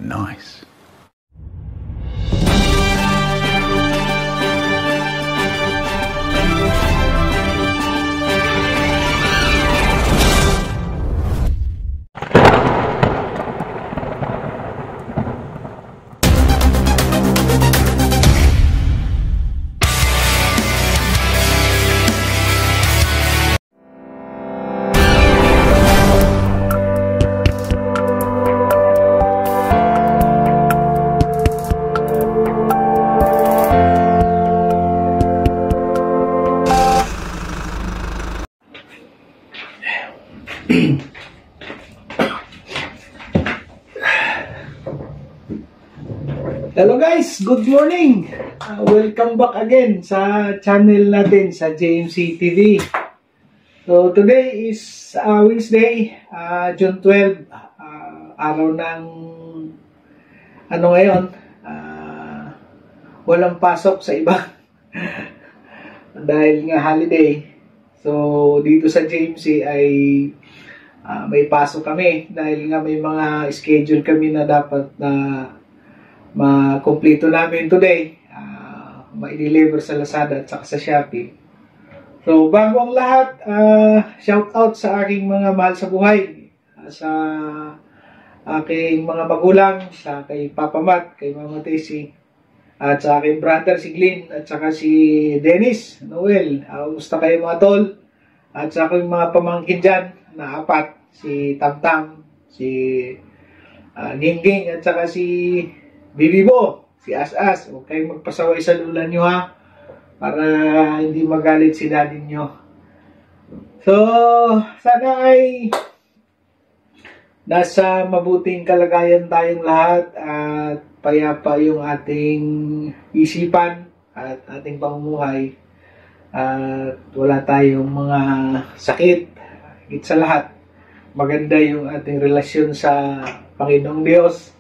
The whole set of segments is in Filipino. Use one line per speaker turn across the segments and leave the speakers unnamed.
Nice.
Hello guys, good morning! Welcome back again sa channel natin sa JMC TV. So today is Wednesday, June 12, araw ng ano ngayon, walang pasok sa iba dahil nga holiday. So dito sa JMC ay may pasok kami dahil nga may mga schedule kami na dapat na makumpleto namin today, ma-deliver sa Lazada at saka sa Shopee. So bago ang lahat, shout out sa aking mga mahal sa buhay, sa aking mga magulang, sa kay Papa Matt, kay Mama Tessie, at sa aking brother si Glenn, at saka si Dennis, Noel. Kumusta kayo mga tol? At sa aking mga pamangkin dyan na apat, si Tamtam, si Gingging, at saka si Bibibo, si As-As. Huwag kayong magpasaway sa lula nyo ha, para hindi magalit si daddy nyo. So, sana ay nasa mabuting kalagayan tayong lahat at payapa yung ating isipan at ating pamumuhay at wala tayong mga sakit. Higit sa lahat, maganda yung ating relasyon sa Panginoong Diyos.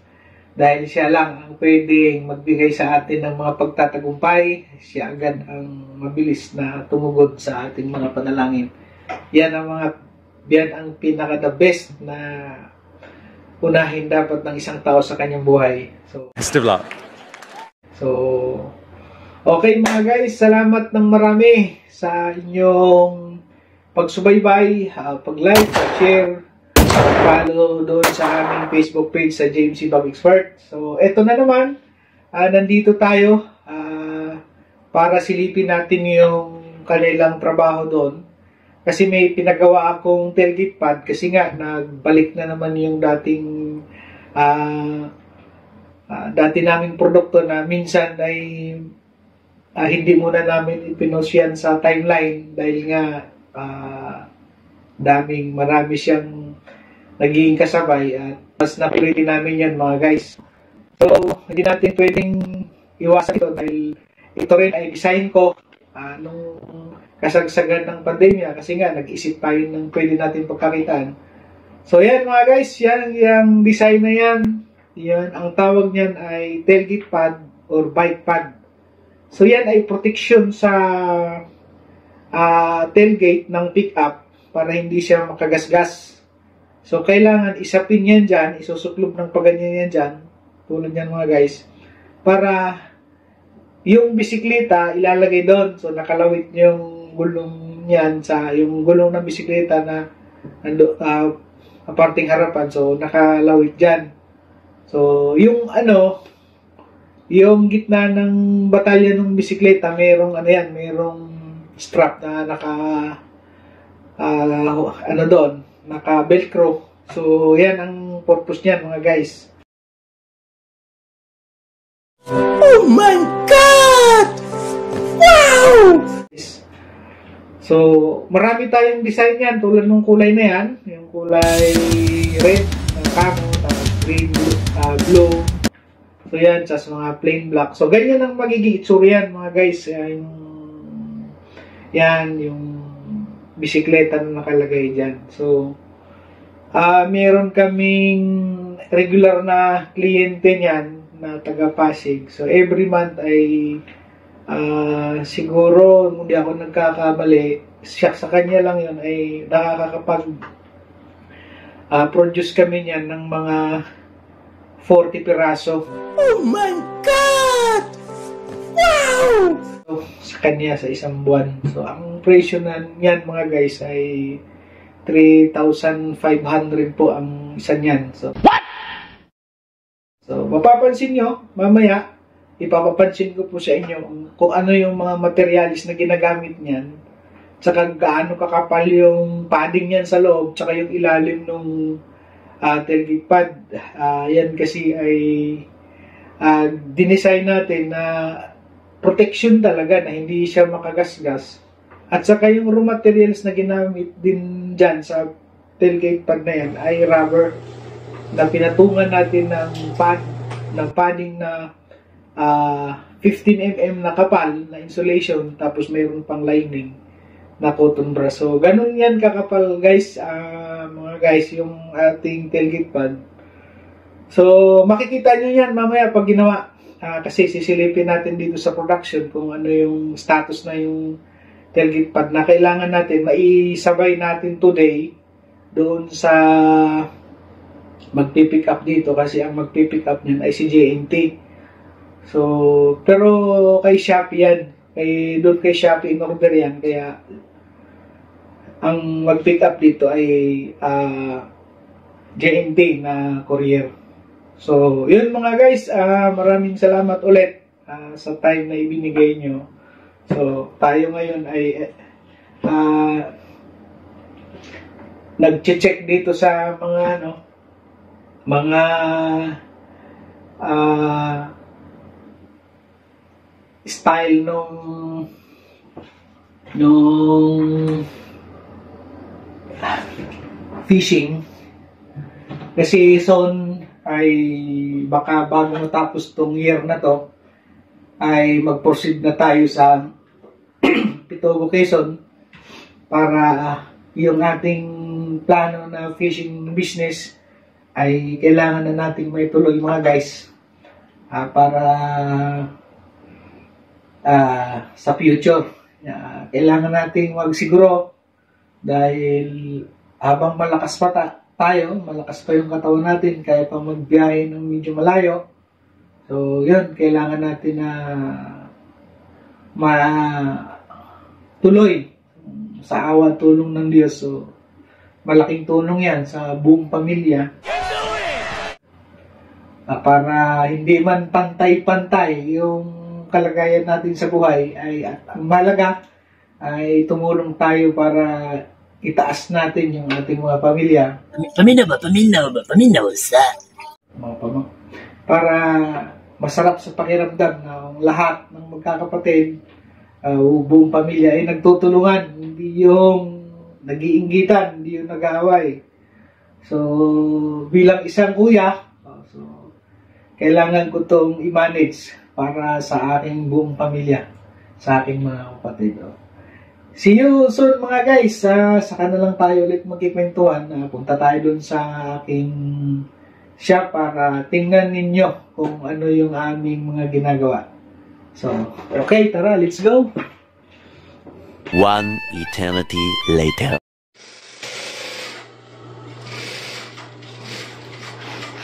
Dahil siya lang ang pwedeng magbigay sa atin ng mga pagtatagumpay, siya agad ang mabilis na tumugod sa ating mga panalangin. Yan ang pinaka-the best na unahin dapat ng isang tao sa kanyang buhay.
Best of luck.
So, okay mga guys, salamat ng marami sa inyong pagsubaybay, pag-like, pag-share, follow doon sa aming Facebook page sa JMC Bag Expert. So, eto na naman. Nandito tayo para silipin natin yung kanilang trabaho doon. Kasi may pinagawa akong tailgate pad kasi nga nagbalik na naman yung dati naming produkto na minsan ay hindi muna namin ipinost yan sa timeline dahil nga marami siyang naging kasabay at mas napilitin namin yan mga guys. So, hindi natin pwedeng iwasan ito dahil ito rin ay design ko nung kasagsagan ng pandemya kasi nga nag-isip tayo ng pwede natin pagkakitaan. So, yan mga guys, yan yung design na yan. Yan, ang tawag niyan ay tailgate pad or bike pad. So, yan ay protection sa tailgate ng pickup para hindi siya makagasgas. So, kailangan isapin yan dyan, isusuklob ng paganyan yan dyan, tulad yan mga guys, para yung bisikleta ilalagay doon. So, nakalawit yung gulong yan sa, yung gulong ng bisikleta na parting harapan. So, nakalawit dyan. So, yung yung gitna ng batalya ng bisikleta, merong strap na naka-velcro. So, yan ang purpose niyan mga guys.
Oh my God! Wow!
So, marami tayong design yan. Tulad ng kulay na yan. Yung kulay red, camo, green, blue. So, yan. Sa mga plain black. So, ganyan ang magiging itsura yan mga guys. Yung bisikleta na nakalagay dyan. So, meron kaming regular na kliyente niyan na taga Pasig. So, every month ay siguro, hindi ako nagkakamali, siya sa kanya lang yun ay nakakapag produce kami niyan ng mga 40 piraso.
Oh my God! Wow!
So, sa kanya sa isang buwan. So, ang presyo na niyan mga guys ay 3,500 po ang isa niyan. So, what? So, mapapansin nyo, mamaya, ipapapansin ko po sa inyo kung ano yung mga materialis na ginagamit niyan, tsaka gaano kakapal yung padding niyan sa loob, tsaka yung ilalim ng tailgate pad. Yan kasi ay dinesign natin na protection talaga na hindi siya makagasgas. At saka yung raw materials na ginamit din dyan sa tailgate pad na yan ay rubber na pinatungan natin ng padding na 15 mm na kapal na insulation, tapos mayroon pang lining na cotton brush. So, ganun yan kakapal guys, mga guys, yung ating tailgate pad. So, makikita nyo yan mamaya pag ginawa. Kasi sisilipin natin dito sa production kung ano yung status na yung tailgate pad na kailangan natin maisabay natin today doon sa magpipick up dito, kasi ang magpipick up niyan ay si JNT. So, pero kay Shopee yan. Doon kay Shopee in order yan. Kaya ang mag-pick up dito ay JNT na courier. So, yun mga guys, maraming salamat ulit sa time na ibinigay nyo. So, tayo ngayon ay nag-check dito sa mga style nung fishing. Kasi soon ay baka bago matapos tong year na to ay mag-proceed na tayo sa Pitogo, Quezon para yung ating plano na fishing business ay kailangan na nating may tuloy mga guys para sa future. Kailangan nating magsiguro dahil habang malakas pa tayo, malakas pa yung katawan natin, kaya pa magbiyahe ng medyo malayo. So, yun, kailangan natin na matuloy sa awa tulong ng Diyos. So, malaking tulong yan sa buong pamilya. Para hindi man pantay-pantay yung kalagayan natin sa buhay, at ang malaga ay tumulong tayo para itaas natin yung ating mga pamilya. Paminaw sa. Para masarap sa pakiramdam na lahat ng magkakapatid, buong pamilya ay nagtutulungan, hindi yung nag-iinggitan, hindi yung nag-aaway. So, bilang isang kuya, kailangan ko itong i-manage para sa aking buong pamilya, sa aking mga kapatid. See you soon mga guys. Saka na lang tayo ulit magkikwentuhan. Punta tayo dun sa aking shop para tingnan ninyo kung ano yung aming mga ginagawa. So, okay, tara, let's go.
One eternity later.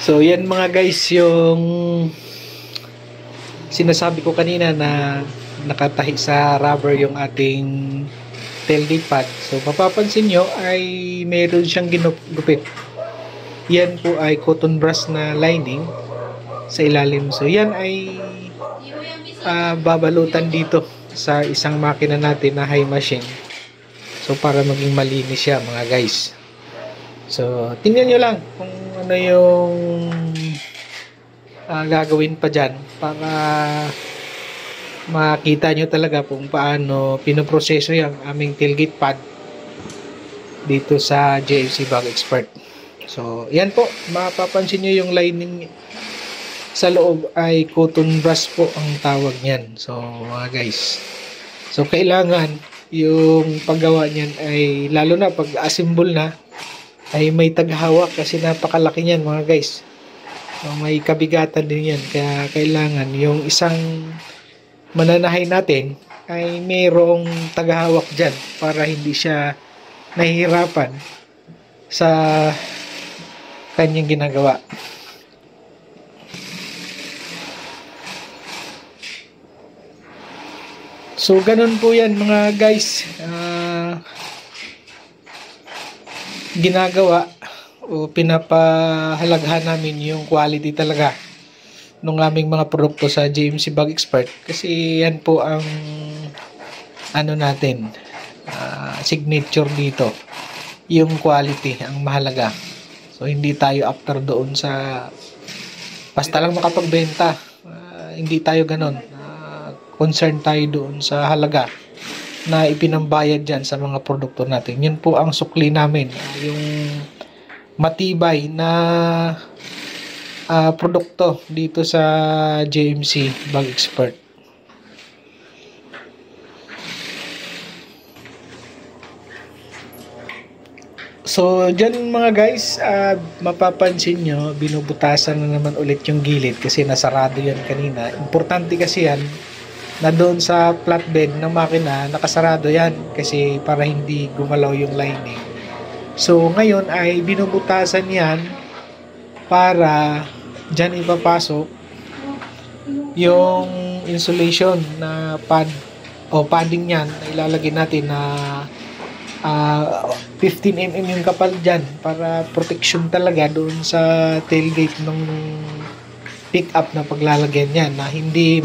So, yan mga guys, yung sinasabi ko kanina na nakatahi sa rubber yung ating tailgate pad. So, mapapansin nyo ay mayroon siyang ginupit. Yan po ay cotton brush na lining sa ilalim. So, yan ay babalutan dito sa isang makina natin na high machine. So, para maging malinis siya mga guys. So, tingnan nyo lang kung ano yung gagawin pa dyan para makita nyo talaga kung paano pinoproseso yung aming tailgate pad dito sa JMC Bag Expert. So, yan po, mapapansin nyo yung lining sa loob ay cotton brush po ang tawag niyan. So, mga guys, so kailangan yung paggawa niyan ay, lalo na pag assemble na, ay may taghawak kasi napakalaki niyan mga guys. So, may kabigatan din yan, kaya kailangan yung isang mananahay natin ay mayroong tagahawak dyan para hindi siya nahihirapan sa kanyang ginagawa. So ganun po yan mga guys, ginagawa o pinapahalagahan namin yung quality talaga ng aming mga produkto sa JMC Bag Expert, kasi yan po ang ano natin, signature dito, yung quality ang mahalaga. So hindi tayo after doon sa basta lang makapagbenta, hindi tayo ganon. Concern tayo doon sa halaga na ipinambayad dyan sa mga produkto natin. Yun po ang sukli namin, yung matibay na produkto dito sa JMC Bag Expert. So, dyan mga guys, mapapansin nyo, binubutasan na naman ulit yung gilid kasi nasarado yan kanina. Importante kasi yan na doon sa flatbed ng makina, nakasarado yan kasi para hindi gumalaw yung lining. So, ngayon ay binubutasan yan para dyan ipapasok yung insulation na pad o padding yan na ilalagay natin na 15mm yung kapal dyan para protection talaga doon sa tailgate ng pickup na paglalagyan yan, na hindi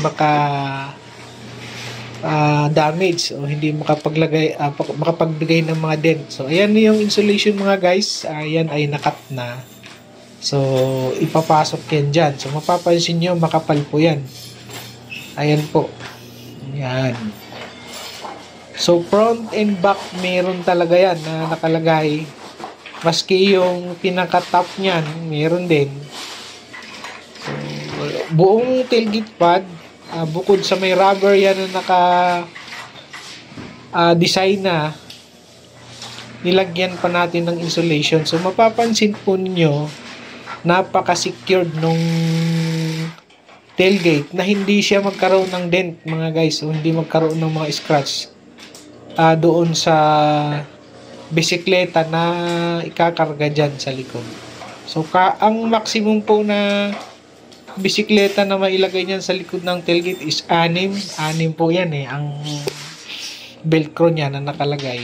damage o hindi makapagbigay ng mga dent. So ayan yung insulation mga guys, ayan ay nakat na. So ipapasok yan dyan. So mapapansin nyo makapal po yan. Ayan po. Ayan. So front and back meron talaga yan na nakalagay. Maski yung pinaka-top nyan meron din. So, buong tailgate pad, bukod sa may rubber yan na naka-design na, nilagyan pa natin ng insulation. So mapapansin po ninyo, napaka-secured nung tailgate na hindi siya magkaroon ng dent mga guys, o hindi magkaroon ng mga scratch doon sa bisikleta na ikakarga dyan sa likod. So ang maximum po na bisikleta na mailagay niyan sa likod ng tailgate is 6 po yan ang velcro niya na nakalagay.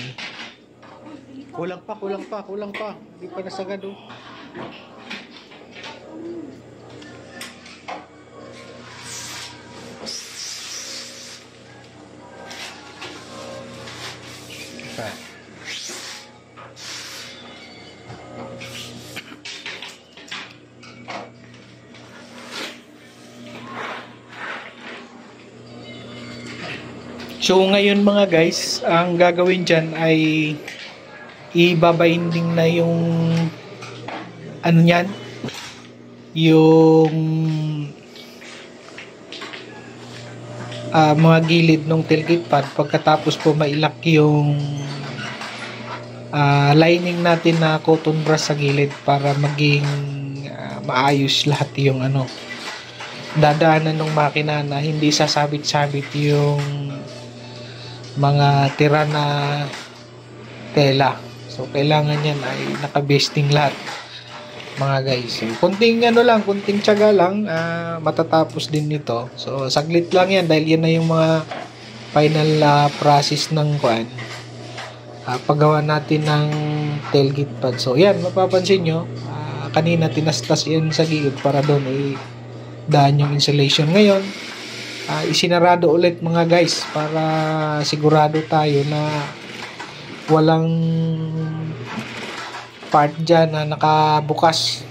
Kulang pa. Hindi pa nasagad oh. Pa. So ngayon mga guys, ang gagawin dyan ay ibabinding na yung ano yan, yung mga gilid ng tailgate pad. Pagkatapos po mailak yung lining natin na cotton brush sa gilid para maging maayos lahat yung dadaanan ng makina, na hindi sasabit-sabit yung mga tira na tela. So kailangan yan ay nakabesting lahat mga guys. So, kunting tiyaga lang, matatapos din nito. So saglit lang yan dahil yan na yung mga final process ng paggawa natin ng tailgate pad. So yan, mapapansin nyo, kanina tinastas yan sa gilid para doon daan yung insulation. Ngayon isinarado ulit mga guys para sigurado tayo na walang part dyan na nakabukas.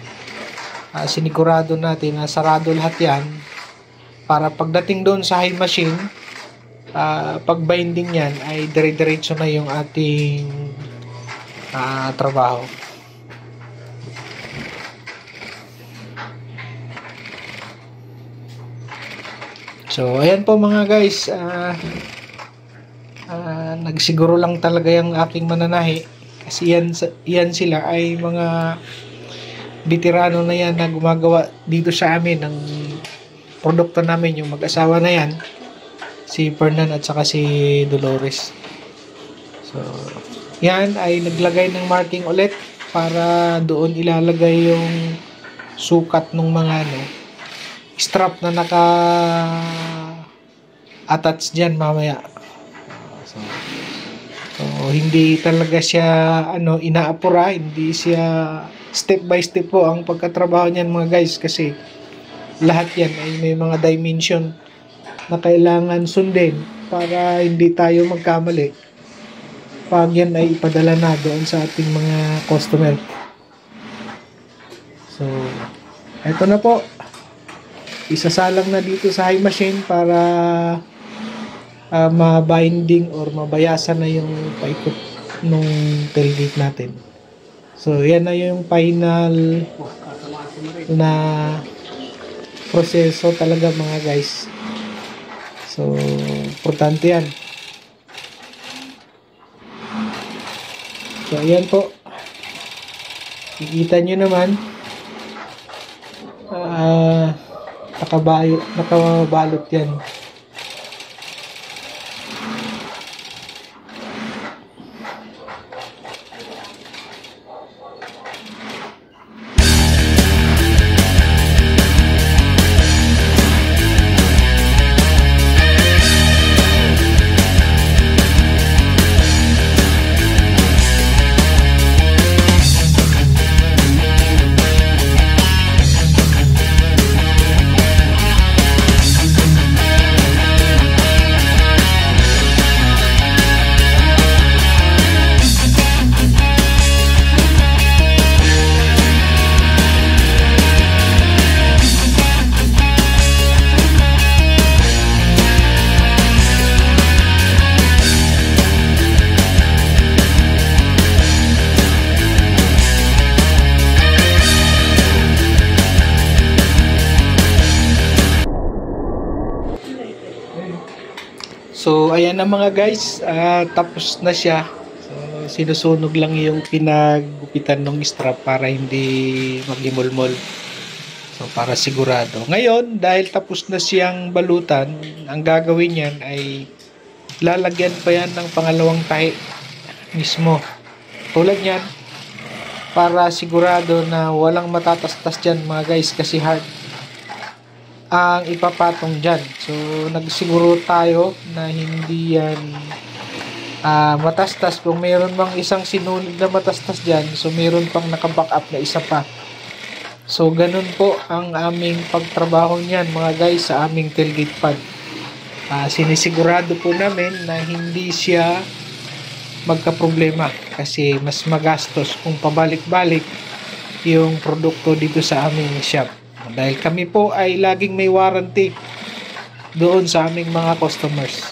Sinigurado natin na sarado lahat yan para pagdating doon sa high machine, pag binding yan ay dire-diretso na yung ating trabaho. So ayan po mga guys, nagsiguro lang talaga yung aking mananahi kasi yan sila ay mga veterano na yan na gumagawa dito sa amin ng produkto namin, yung mag-asawa na yan, si Fernan at saka si Dolores. So yan ay naglagay ng marking ulit para doon ilalagay yung sukat ng mga strap na naka attach dyan mamaya hindi talaga siya inaapura, hindi siya step by step po ang pagkatrabaho niyan mga guys, kasi lahat yan ay may mga dimension na kailangan sundin para hindi tayo magkamali pag yan ay ipadala na doon sa ating mga customer. So, eto na po. Isasalang na dito sa high machine para ma-binding or mabayasan na yung paikot nung tailgate natin. So, yan na yung final na proseso talaga mga guys. So, importante yan. So, ayan po. Kikita nyo naman. Nakabalot yan. So, ayan na mga guys, tapos na siya. So, sinusunog lang yung pinaggupitan ng strap para hindi magimulmol. So, para sigurado. Ngayon, dahil tapos na siyang balutan, ang gagawin niyan ay lalagyan pa yan ng pangalawang tahi mismo. Tulad niyan, para sigurado na walang matatastas dyan mga guys, kasi hard ang ipapatong dyan. So, nagsiguro tayo na hindi yan matastas. Kung mayroon bang isang sinunod na matastas dyan, so mayroon pang nakaback up na isa pa. So, ganun po ang aming pagtrabaho niyan mga guys sa aming tailgate pad. Sinisigurado po namin na hindi siya magka-problema, kasi mas magastos kung pabalik-balik yung produkto dito sa aming shop. Dahil kami po ay laging may warranty doon sa aming mga customers.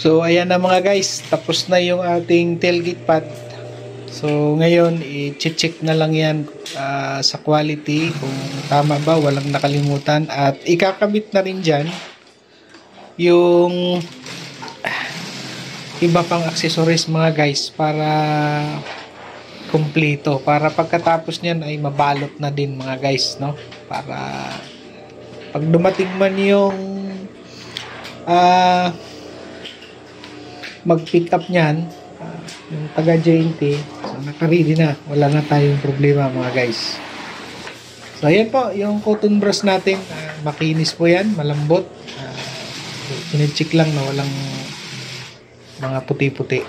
So, ayan na mga guys, tapos na yung ating tailgate pad. So, ngayon, i-check na lang yan sa quality, kung tama ba, walang nakalimutan. At ikakabit na rin dyan yung iba pang accessories mga guys, para kumpleto. Para pagkatapos nyan ay mabalot na din mga guys, no? Para pag dumating man yung mag-pick up nyan, yung taga JNT, so naka-ready na, wala na tayong problema mga guys. So ayan po yung cotton brush natin, makinis po yan, malambot, kine-check lang na walang mga puti-puti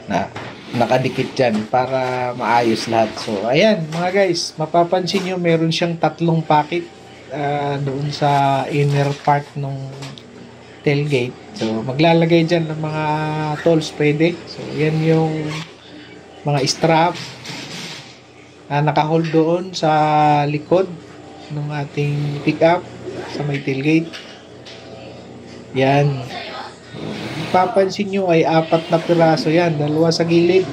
na nakadikit dyan para maayos lahat. So ayan mga guys, mapapansin nyo meron siyang tatlong pocket doon sa inner part ng tailgate. So, maglalagay dyan ng mga tools pwede. So, yan yung mga strap na nakahold doon sa likod ng ating pickup sa may tailgate. Yan. Papansin nyo ay 4 na piraso yan. 2 sa gilid,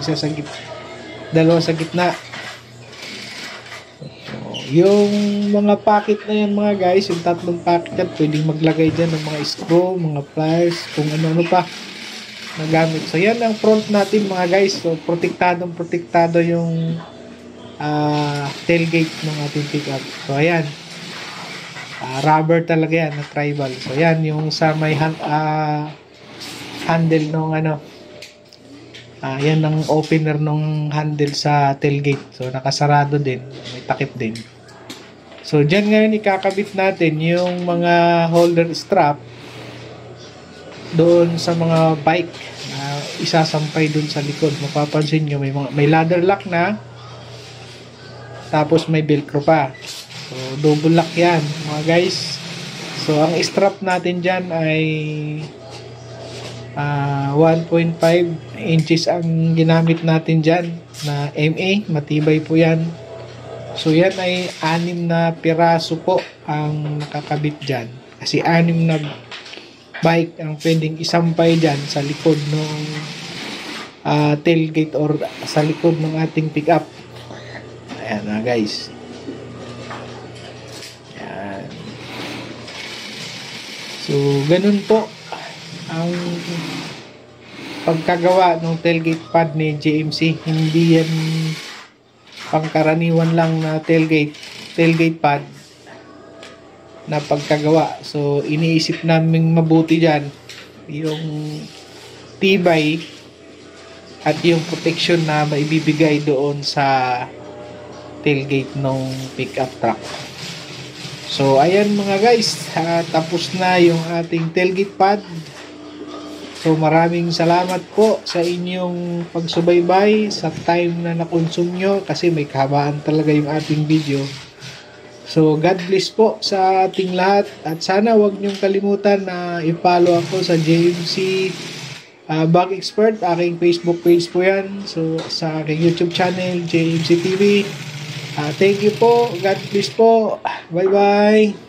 dalawa sa gitna. Yung mga packet na yan mga guys, yung 3 packet yan, pwedeng maglagay dyan ng mga screw, mga pliers, kung ano-ano pa. na gamit. So yan ang front natin mga guys. So protektado yung tailgate ng ating pickup. So ayan. Rubber talaga yan na tribal. So yan yung sa may handle nung yan ang opener nung handle sa tailgate. So nakasarado din, may takip din. So dyan ngayon ikakabit natin yung mga holder strap doon sa mga bike na isasampay doon sa likod. Mapapansin nyo may ladder lock na, tapos may velcro pa. So double lock yan mga guys. So ang strap natin dyan ay 1.5 inches ang ginamit natin dyan na MA, matibay po yan. So yan ay 6 na piraso po ang nakakabit dyan, kasi 6 na bike ang pwedeng isampay dyan sa likod ng tailgate or sa likod ng ating pickup. Ayan na guys. Ayan. So ganun po ang pagkagawa ng tailgate pad ni JMC. Hindi yan pangkaraniwan lang na tailgate pad na pagkagawa. So iniisip namin mabuti dyan yung tibay at yung protection na maibibigay doon sa tailgate ng pickup truck. So ayan mga guys, tapos na yung ating tailgate pad. So maraming salamat po sa inyong pagsubaybay sa time na nakonsume nyo, kasi may kahabaan talaga yung ating video. So God bless po sa ating lahat, at sana wag nyong kalimutan na i-follow ako sa JMC Bug Expert, aking Facebook page po yan. So sa aking YouTube channel JMC TV. Thank you po, God bless po, bye bye.